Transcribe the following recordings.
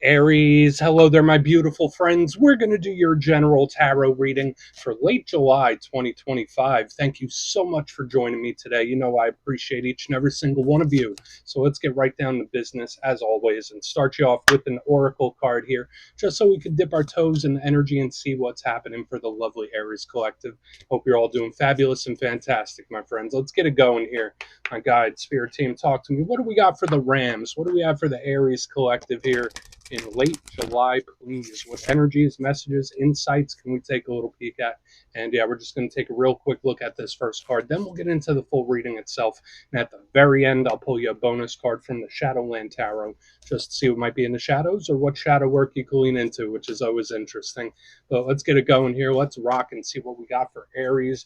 Aries, hello there, my beautiful friends. We're going to do your general tarot reading for late July 2025. Thank you so much for joining me today. You know, I appreciate each and every single one of you. So let's get right down to business, as always, and start you off with an oracle card here, just so we can dip our toes in the energy and see what's happening for the lovely Aries collective. Hope you're all doing fabulous and fantastic, my friends. Let's get it going here. My guide, spirit team, talk to me. What do we got for the Rams? What do we have for the Aries collective here in late July, please? What energies, messages, insights can we take a little peek at? And yeah, we're just going to take a real quick look at this first card. Then we'll get into the full reading itself. And at the very end, I'll pull you a bonus card from the Shadowland Tarot just to see what might be in the shadows or what shadow work you can lean into, which is always interesting. But let's get it going here. Let's rock and see what we got for Aries.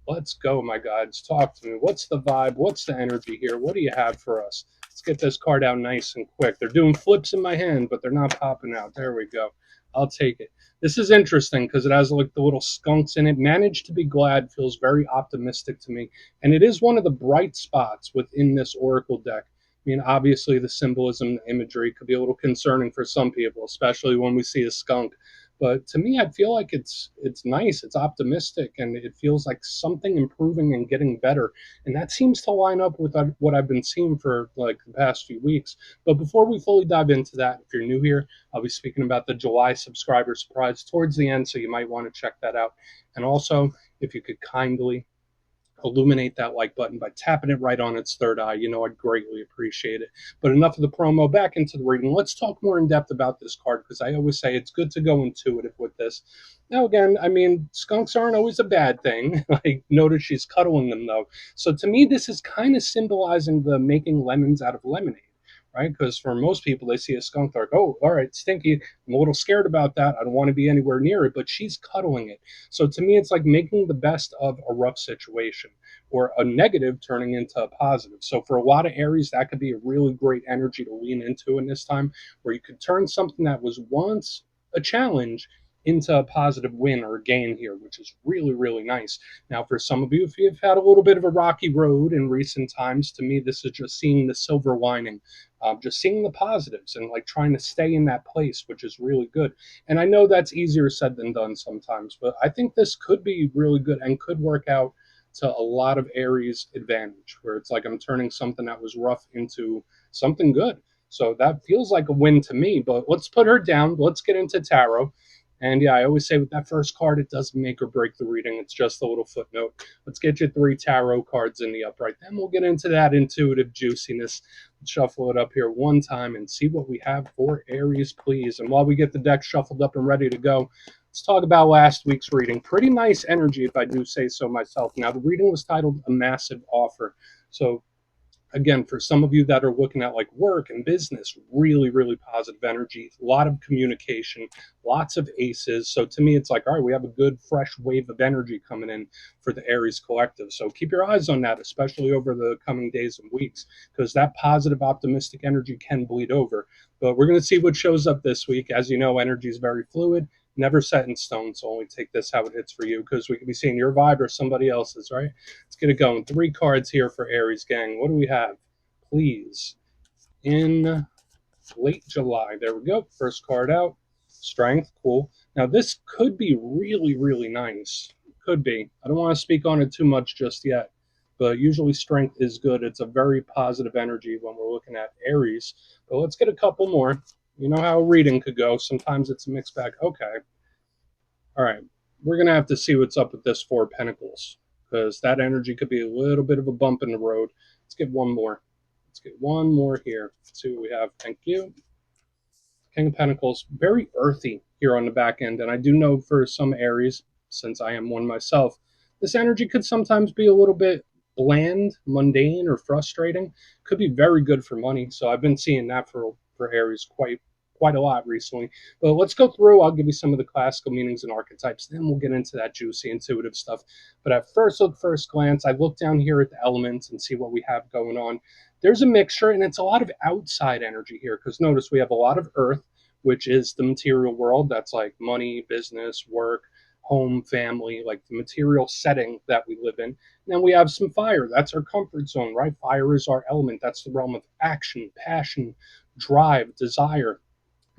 Let's go, my guides. Talk to me. What's the vibe? What's the energy here? What do you have for us? Let's get this card out nice and quick. They're doing flips in my hand, but they're not popping out. There we go. I'll take it. This is interesting because it has like the little skunks in it. Managed to be glad feels very optimistic to me. And it is one of the bright spots within this oracle deck. I mean, obviously the symbolism, the imagery could be a little concerning for some people, especially when we see a skunk. But to me, I feel like it's nice, it's optimistic, and it feels like something improving and getting better. And that seems to line up with what I've been seeing for like the past few weeks. But before we fully dive into that, if you're new here, I'll be speaking about the July subscriber surprise towards the end, so you might want to check that out. And also, if you could kindly illuminate that like button by tapping it right on its third eye. You know, I'd greatly appreciate it. But enough of the promo, back into the reading. Let's talk more in depth about this card because I always say it's good to go intuitive with this. Now, again, I mean, skunks aren't always a bad thing. Like, notice she's cuddling them, though. So to me, this is kind of symbolizing the making lemons out of lemonade. Right? Because for most people, they see a skunk, they're like, oh, all right, stinky. I'm a little scared about that. I don't want to be anywhere near it, but she's cuddling it. So to me, it's like making the best of a rough situation or a negative turning into a positive. So for a lot of Aries, that could be a really great energy to lean into in this time where you could turn something that was once a challenge into a positive win or gain here, which is really, really nice. Now, for some of you, if you've had a little bit of a rocky road in recent times, to me, this is just seeing the silver lining, just seeing the positives and like trying to stay in that place, which is really good. And I know that's easier said than done sometimes, but I think this could be really good and could work out to a lot of Aries advantage, where it's like I'm turning something that was rough into something good. So that feels like a win to me, but let's put her down. Let's get into tarot. And yeah, I always say with that first card, it doesn't make or break the reading. It's just a little footnote. Let's get you 3 tarot cards in the upright. Then we'll get into that intuitive juiciness. Let's shuffle it up here one time and see what we have for Aries, please. And while we get the deck shuffled up and ready to go, let's talk about last week's reading. Pretty nice energy, if I do say so myself. Now, the reading was titled A Massive Offer. So again, for some of you that are looking at like work and business, really, really positive energy, a lot of communication, lots of aces. So to me, it's like, all right, we have a good fresh wave of energy coming in for the Aries collective. So keep your eyes on that, especially over the coming days and weeks, because that positive, optimistic energy can bleed over. But we're going to see what shows up this week. As you know, energy is very fluid, never set in stone. So only take this how it hits for you, because we could be seeing your vibe or somebody else's, right? Let's get it going. 3 cards here for Aries, gang. What do we have? Please. In late July. There we go. First card out. Strength. Cool. Now, this could be really, really nice. Could be. I don't want to speak on it too much just yet, but usually strength is good. It's a very positive energy when we're looking at Aries. But let's get a couple more. You know how a reading could go. Sometimes it's a mixed bag. Okay. All right. We're going to have to see what's up with this 4 of Pentacles, because that energy could be a little bit of a bump in the road. Let's get one more. Let's get one more here. Let's see what we have. Thank you. King of Pentacles, very earthy here on the back end. And I do know for some Aries, since I am one myself, this energy could sometimes be a little bit bland, mundane, or frustrating. Could be very good for money. So I've been seeing that for Aries quite a lot recently. But let's go through. I'll give you some of the classical meanings and archetypes. Then we'll get into that juicy, intuitive stuff. But at first glance, I look down here at the elements and see what we have going on. There's a mixture, and it's a lot of outside energy here, because notice we have a lot of earth, which is the material world. That's like money, business, work, home, family, like the material setting that we live in. And then we have some fire. That's our comfort zone, right? Fire is our element. That's the realm of action, passion, drive, desire.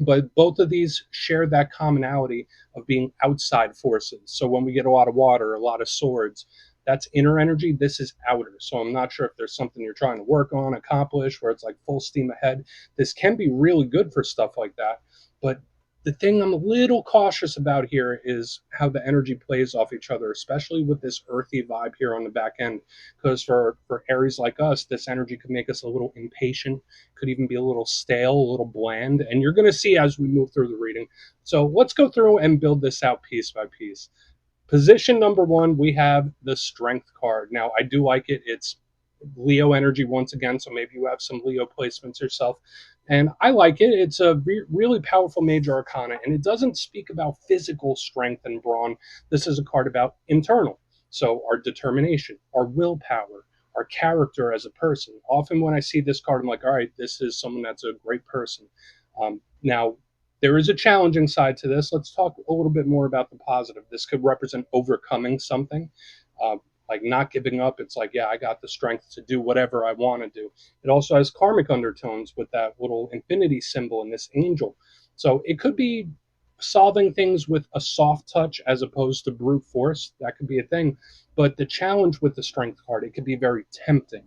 But both of these share that commonality of being outside forces. So when we get a lot of water, a lot of swords, that's inner energy. This is outer. So I'm not sure if there's something you're trying to work on, accomplish, where it's like full steam ahead. This can be really good for stuff like that. But the thing I'm a little cautious about here is how the energy plays off each other, especially with this earthy vibe here on the back end. Because for Aries like us, this energy could make us a little impatient, could even be a little stale, a little bland. And you're going to see as we move through the reading. So let's go through and build this out piece by piece. Position number one, we have the Strength card. Now, I do like it. It's Leo energy once again, so maybe you have some Leo placements yourself. And I like it. It's a really powerful major arcana, and it doesn't speak about physical strength and brawn. This is a card about internal. So, our determination, our willpower, our character as a person. Often, when I see this card, I'm like, all right, this is someone that's a great person. Now, there is a challenging side to this. Let's talk a little bit more about the positive. This could represent overcoming something, uh, like not giving up. It's like, yeah, I got the strength to do whatever I want to do. It also has karmic undertones with that little infinity symbol and this angel. So it could be solving things with a soft touch as opposed to brute force. That could be a thing. But the challenge with the strength card, it could be very tempting.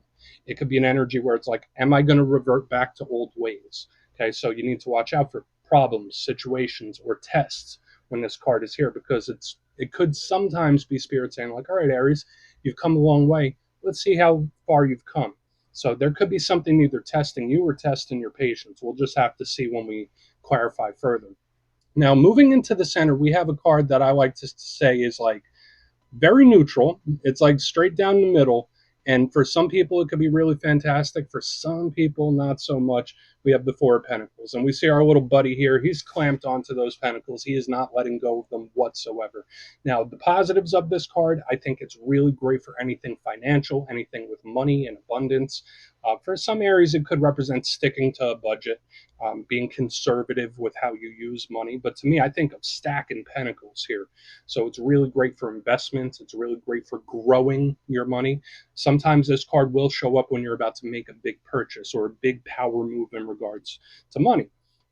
It could be an energy where it's like, am I going to revert back to old ways? Okay, so you need to watch out for problems, situations, or tests when this card is here, because it could sometimes be spirit saying like, all right, Aries, you've come a long way. Let's see how far you've come. So there could be something either testing you or testing your patience. We'll just have to see when we clarify further. Now, moving into the center, we have a card that I like to say is like very neutral. It's like straight down the middle. And for some people, it could be really fantastic. For some people, not so much. We have the Four of Pentacles. And we see our little buddy here. He's clamped onto those pentacles. He is not letting go of them whatsoever. Now, the positives of this card, I think it's really great for anything financial, anything with money and abundance. For some areas, it could represent sticking to a budget, being conservative with how you use money. But to me, I think of stacking pentacles here. So it's really great for investments. It's really great for growing your money. Sometimes this card will show up when you're about to make a big purchase or a big power move in regards to money.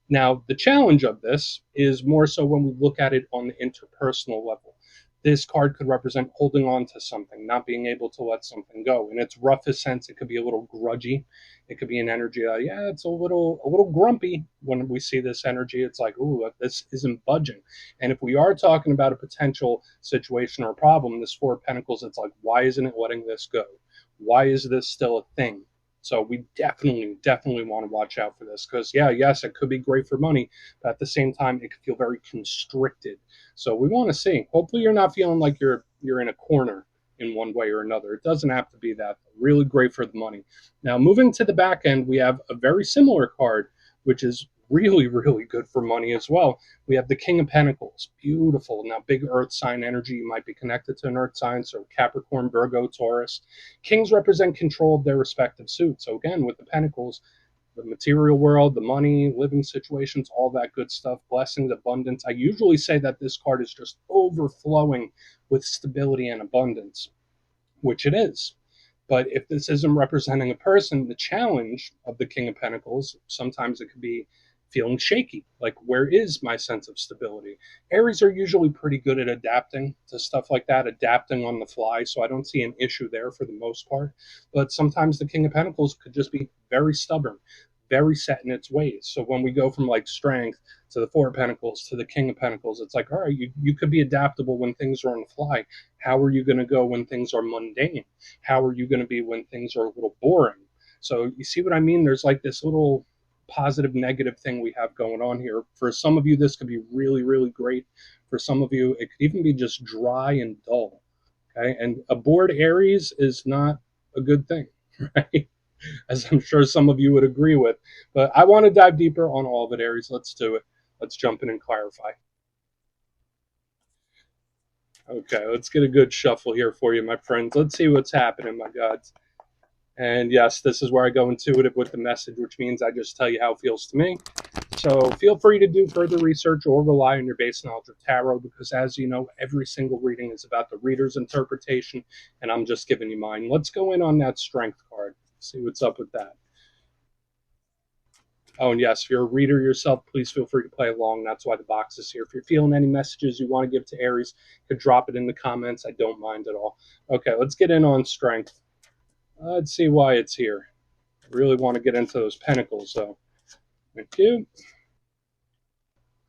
Now, the challenge of this is more so when we look at it on the interpersonal level. This card could represent holding on to something, not being able to let something go. In its roughest sense, it could be a little grudgy. It could be an energy, yeah, it's a little grumpy when we see this energy. It's like, ooh, this isn't budging. And if we are talking about a potential situation or problem, this Four of Pentacles, it's like, why isn't it letting this go? Why is this still a thing? So we definitely want to watch out for this because, yeah, yes, it could be great for money, but at the same time, it could feel very constricted. So we want to see. Hopefully, you're not feeling like you're in a corner in one way or another. It doesn't have to be that. Really great for the money. Now, moving to the back end, we have a very similar card, which is really good for money as well. We have the King of Pentacles. Beautiful. Now, big earth sign energy. You might be connected to an earth sign, so Capricorn, Virgo, Taurus. Kings represent control of their respective suits. So again, with the Pentacles, the material world, the money, living situations, all that good stuff, blessings, abundance. I usually say that this card is just overflowing with stability and abundance, which it is. But if this isn't representing a person, the challenge of the King of Pentacles, sometimes it could be feeling shaky. Like, where is my sense of stability? Aries are usually pretty good at adapting to stuff like that, adapting on the fly. So I don't see an issue there for the most part. But sometimes the King of Pentacles could just be very stubborn, very set in its ways. So when we go from like strength to the Four of Pentacles to the King of Pentacles, it's like, all right, you could be adaptable when things are on the fly. How are you going to go when things are mundane? How are you going to be when things are a little boring? So you see what I mean? There's like this little positive negative thing we have going on here. For some of you, this could be really great. For some of you, it could even be just dry and dull. Okay, and a bored Aries is not a good thing, right? As I'm sure some of you would agree with. But I want to dive deeper on all of it, Aries. Let's do it. Let's jump in and clarify. Okay, let's get a good shuffle here for you, my friends. Let's see what's happening, my gods. And yes, this is where I go intuitive with the message, which means I just tell you how it feels to me. So feel free to do further research or rely on your base knowledge of tarot because, as you know, every single reading is about the reader's interpretation, and I'm just giving you mine. Let's go in on that strength card. See what's up with that. Oh, and yes, if you're a reader yourself, please feel free to play along. That's why the box is here. If you're feeling any messages you want to give to Aries, you could drop it in the comments. I don't mind at all. Okay, let's get in on strength. Let's see why it's here. I really want to get into those pentacles, though. Thank you.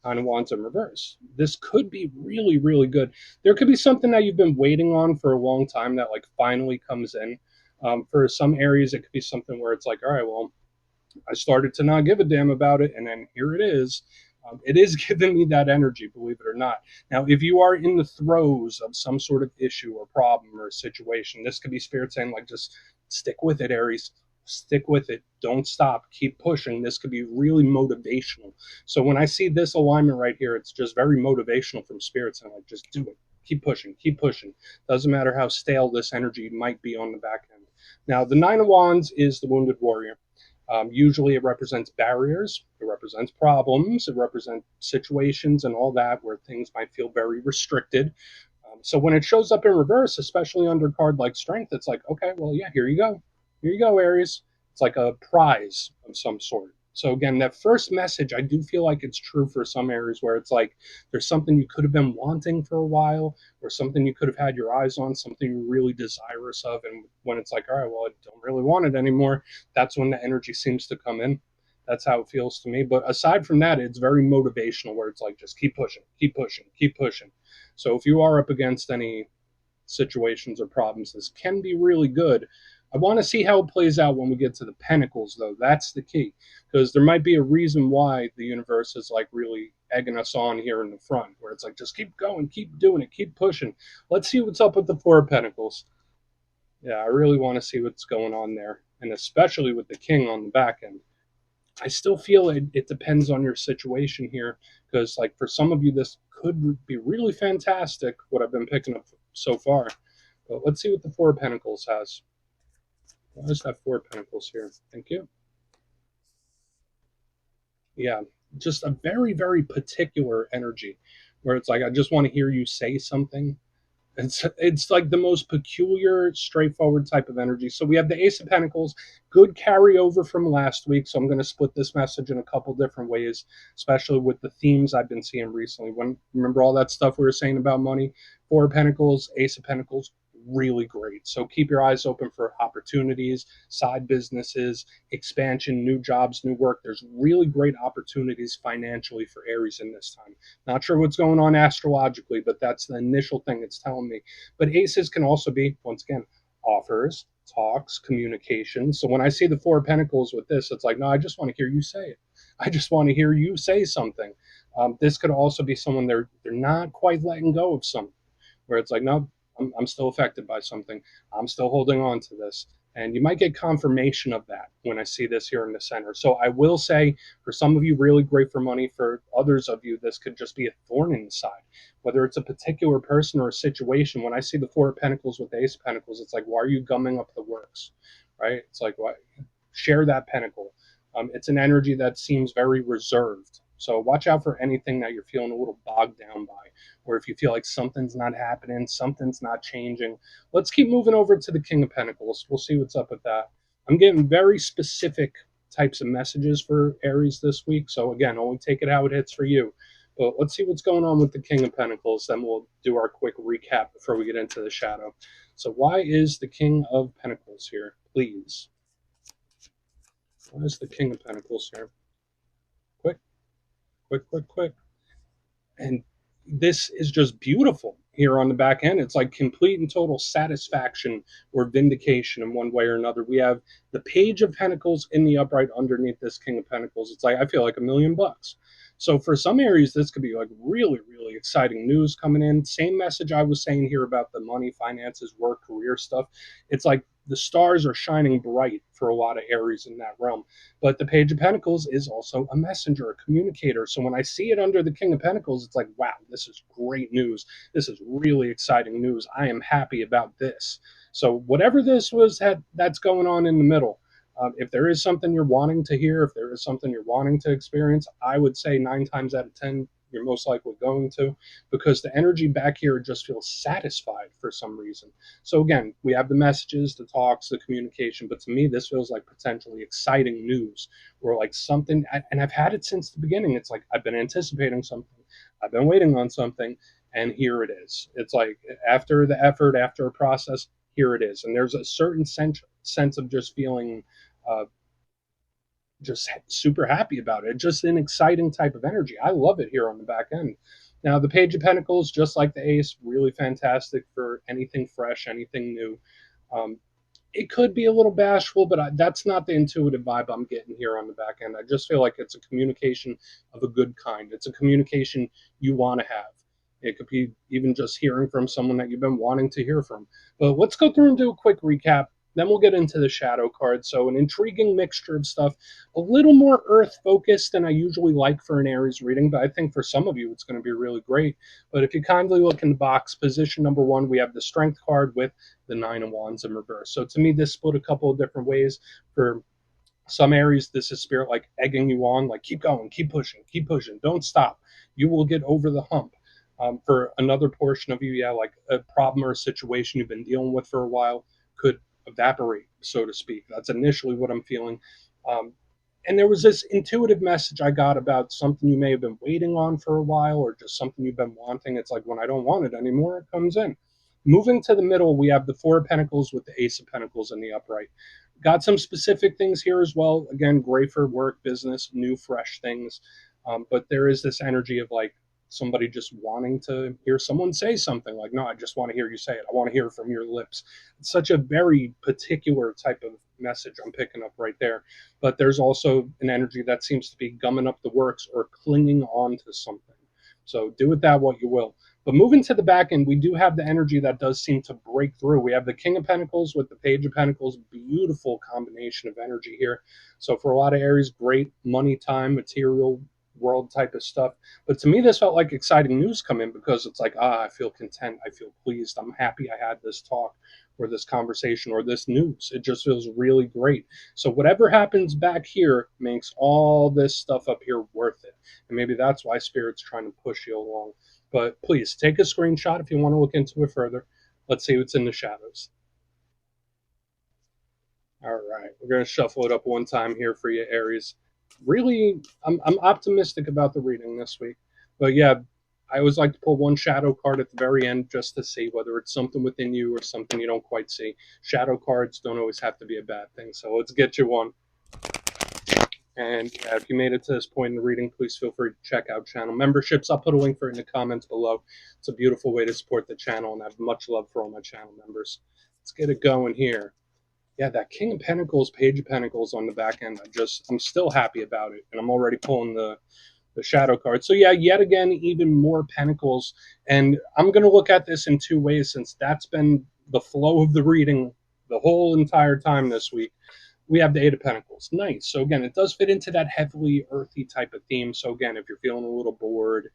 Nine of Wands in reverse. This could be really, really good. There could be something that you've been waiting on for a long time that like finally comes in. For some areas, it could be something where it's like, all right, well, I started to not give a damn about it, and then here it is. It is giving me that energy, believe it or not. Now, if you are in the throes of some sort of issue or problem or a situation, this could be spirit saying, like, just stick with it, Aries. Stick with it. Don't stop. Keep pushing. This could be really motivational. So when I see this alignment right here, it's just very motivational from spirit saying, like, just do it. Keep pushing. Keep pushing. Doesn't matter how stale this energy might be on the back end. Now, the Nine of Wands is the wounded warrior. Usually it represents barriers, it represents problems, it represents situations and all that where things might feel very restricted. So when it shows up in reverse, especially under a card like strength, it's like, okay, well, yeah, here you go. Here you go, Aries. It's like a prize of some sort. So again, that first message, I do feel like it's true for some areas where it's like there's something you could have been wanting for a while, or something you could have had your eyes on, something you're really desirous of. And when it's like, all right, well, I don't really want it anymore, that's when the energy seems to come in. That's how it feels to me. But aside from that, it's very motivational where it's like, just keep pushing, keep pushing, keep pushing. So if you are up against any situations or problems, this can be really good. I want to see how it plays out when we get to the pentacles, though. That's the key, because there might be a reason why the universe is like really egging us on here in the front, where it's like, just keep going, keep doing it, keep pushing. Let's see what's up with the Four of Pentacles. Yeah, I really want to see what's going on there, and especially with the King on the back end. I still feel it depends on your situation here, because like for some of you, this could be really fantastic, what I've been picking up so far. But let's see what the Four of Pentacles has. Why does that Four of Pentacles here? Thank you. Yeah, just a very, very particular energy where it's like, I just want to hear you say something. It's like the most peculiar, straightforward type of energy. So we have the Ace of Pentacles, good carryover from last week. So I'm going to split this message in a couple different ways, especially with the themes I've been seeing recently. When remember all that stuff we were saying about money, Four of Pentacles, Ace of Pentacles, really great. So keep your eyes open for opportunities, side businesses, expansion, new jobs, new work. There's really great opportunities financially for Aries in this time. Not sure what's going on astrologically, but that's the initial thing it's telling me. But aces can also be, once again, offers, talks, communication. So when I see the Four of Pentacles with this, it's like, no, I just want to hear you say it. I just want to hear you say something. This could also be someone they're not quite letting go of something, where it's like, no, I'm still affected by something. I'm still holding on to this. And you might get confirmation of that when I see this here in the center. So I will say, for some of you, really great for money. For others of you, this could just be a thorn in the side. Whether it's a particular person or a situation, when I see the Four of Pentacles with the Ace of Pentacles, it's like, why are you gumming up the works? Right? It's like, why? Share that pentacle. It's an energy that seems very reserved. So watch out for anything that you're feeling a little bogged down by, or if you feel like something's not happening, something's not changing. Let's keep moving over to the King of Pentacles. We'll see what's up with that. I'm getting very specific types of messages for Aries this week. So again, only take it how it hits for you. But let's see what's going on with the King of Pentacles. Then we'll do our quick recap before we get into the shadow. So why is the King of Pentacles here? Please. Why is the King of Pentacles here? Quick, quick, quick, quick. And this is just beautiful here on the back end. It's like complete and total satisfaction or vindication in one way or another. We have the Page of Pentacles in the upright underneath this King of Pentacles. It's like, I feel like $1,000,000. So for some areas, this could be like really, really exciting news coming in. Same message I was saying here about the money, finances, work, career stuff. It's like the stars are shining bright for a lot of Aries in that realm. But the Page of Pentacles is also a messenger, a communicator. So when I see it under the King of Pentacles, it's like, wow, this is great news. This is really exciting news. I am happy about this. So whatever this was that's going on in the middle, if there is something you're wanting to hear, if there is something you're wanting to experience, I would say 9 times out of 10, you're most likely going to, because the energy back here just feels satisfied for some reason. So again, we have the messages, the talks, the communication, but to me, this feels like potentially exciting news, or like something, and I've had it since the beginning. It's like I've been anticipating something, I've been waiting on something, and here it is. It's like after the effort, after a process, here it is. And there's a certain sense of just feeling uh, just super happy about it. Just an exciting type of energy. I love it here on the back end. Now, the Page of Pentacles, just like the Ace, really fantastic for anything fresh, anything new. Um, it could be a little bashful, but that's not the intuitive vibe I'm getting here on the back end. I just feel like it's a communication of a good kind. It's a communication you want to have. It could be even just hearing from someone that you've been wanting to hear from. But let's go through and do a quick recap. Then we'll get into the shadow card. So, an intriguing mixture of stuff, a little more earth focused than I usually like for an Aries reading, but I think for some of you it's going to be really great. But if you kindly look in the box, position number one, we have the Strength card with the Nine of Wands in reverse. So to me, this split a couple of different ways. For some Aries, this is spirit like egging you on, like keep going, keep pushing, don't stop. You will get over the hump. For another portion of you, yeah, like a problem or a situation you've been dealing with for a while could evaporate, so to speak. That's initially what I'm feeling. Um, and there was this intuitive message I got about something you may have been waiting on for a while, or just something you've been wanting. It's like when I don't want it anymore, it comes in. Moving to the middle, we have the Four of Pentacles with the Ace of Pentacles in the upright. Got some specific things here as well. Again, great for work, business, new, fresh things. But there is this energy of like somebody just wanting to hear someone say something. Like, no, I just want to hear you say it. I want to hear it from your lips. It's such a very particular type of message I'm picking up right there. But there's also an energy that seems to be gumming up the works or clinging on to something. So do with that what you will. But moving to the back end, we do have the energy that does seem to break through. We have the King of Pentacles with the Page of Pentacles. Beautiful combination of energy here. So for a lot of Aries, great money, time, material world type of stuff. But to me, this felt like exciting news come in, because it's like, I feel content. I feel pleased. I'm happy I had this talk or this conversation or this news. It just feels really great. So whatever happens back here makes all this stuff up here worth it. And maybe that's why Spirit's trying to push you along. But please take a screenshot if you want to look into it further. Let's see what's in the shadows. All right, we're going to shuffle it up one time here for you, Aries. Really, I'm optimistic about the reading this week. But yeah, I always like to pull one shadow card at the very end just to see whether it's something within you or something you don't quite see. Shadow cards don't always have to be a bad thing. So let's get you one. And yeah, if you made it to this point in the reading, please feel free to check out channel memberships. I'll put a link for it in the comments below. It's a beautiful way to support the channel, and I have much love for all my channel members. Let's get it going here. Yeah, that King of Pentacles, Page of Pentacles on the back end, I'm still happy about it. And I'm already pulling the shadow card. So yeah, yet again, even more pentacles. And I'm going to look at this in two ways, since that's been the flow of the reading the whole entire time this week. We have the Eight of Pentacles. Nice. So again, it does fit into that heavily earthy type of theme. So again, if you're feeling a little bored,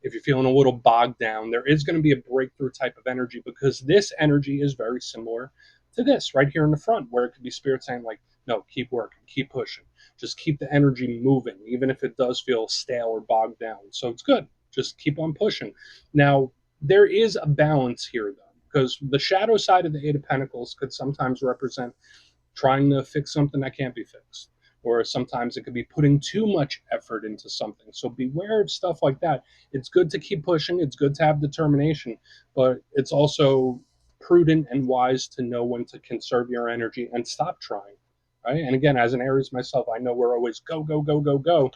if you're feeling a little bogged down, there is going to be a breakthrough type of energy, because this energy is very similar to this right here in the front, where it could be Spirit saying like, no, keep working, keep pushing, just keep the energy moving, even if it does feel stale or bogged down. So it's good. Just keep on pushing. Now, there is a balance here, though, because the shadow side of the Eight of Pentacles could sometimes represent trying to fix something that can't be fixed. Or sometimes it could be putting too much effort into something. So beware of stuff like that. It's good to keep pushing. It's good to have determination, but it's also prudent and wise to know when to conserve your energy and stop trying. Right. And again, as an Aries myself, I know we're always go, go, go, go, go.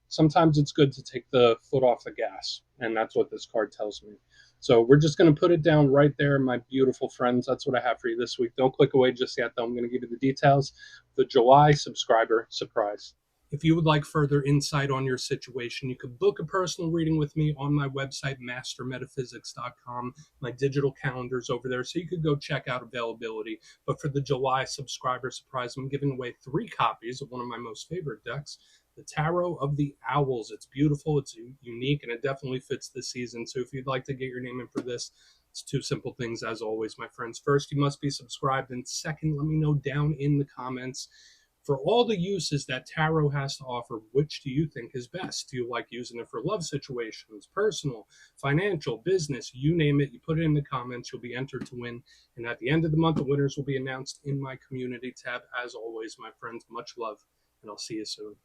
Sometimes it's good to take the foot off the gas. And that's what this card tells me. So we're just going to put it down right there, my beautiful friends. That's what I have for you this week. Don't click away just yet, though. I'm going to give you the details. The July subscriber surprise. If you would like further insight on your situation, you could book a personal reading with me on my website, mastermetaphysics.com. My digital calendar's over there, so you could go check out availability. But for the July subscriber surprise, I'm giving away 3 copies of one of my most favorite decks, the Tarot of the Owls. It's beautiful, it's unique, and it definitely fits this season. So if you'd like to get your name in for this, it's 2 simple things, as always, my friends. First, you must be subscribed, and second, let me know down in the comments For all the uses that tarot has to offer, which do you think is best? Do you like using it for love situations, personal, financial, business, you name it? You put it in the comments, you'll be entered to win. And at the end of the month, the winners will be announced in my community tab. As always, my friends, much love, and I'll see you soon.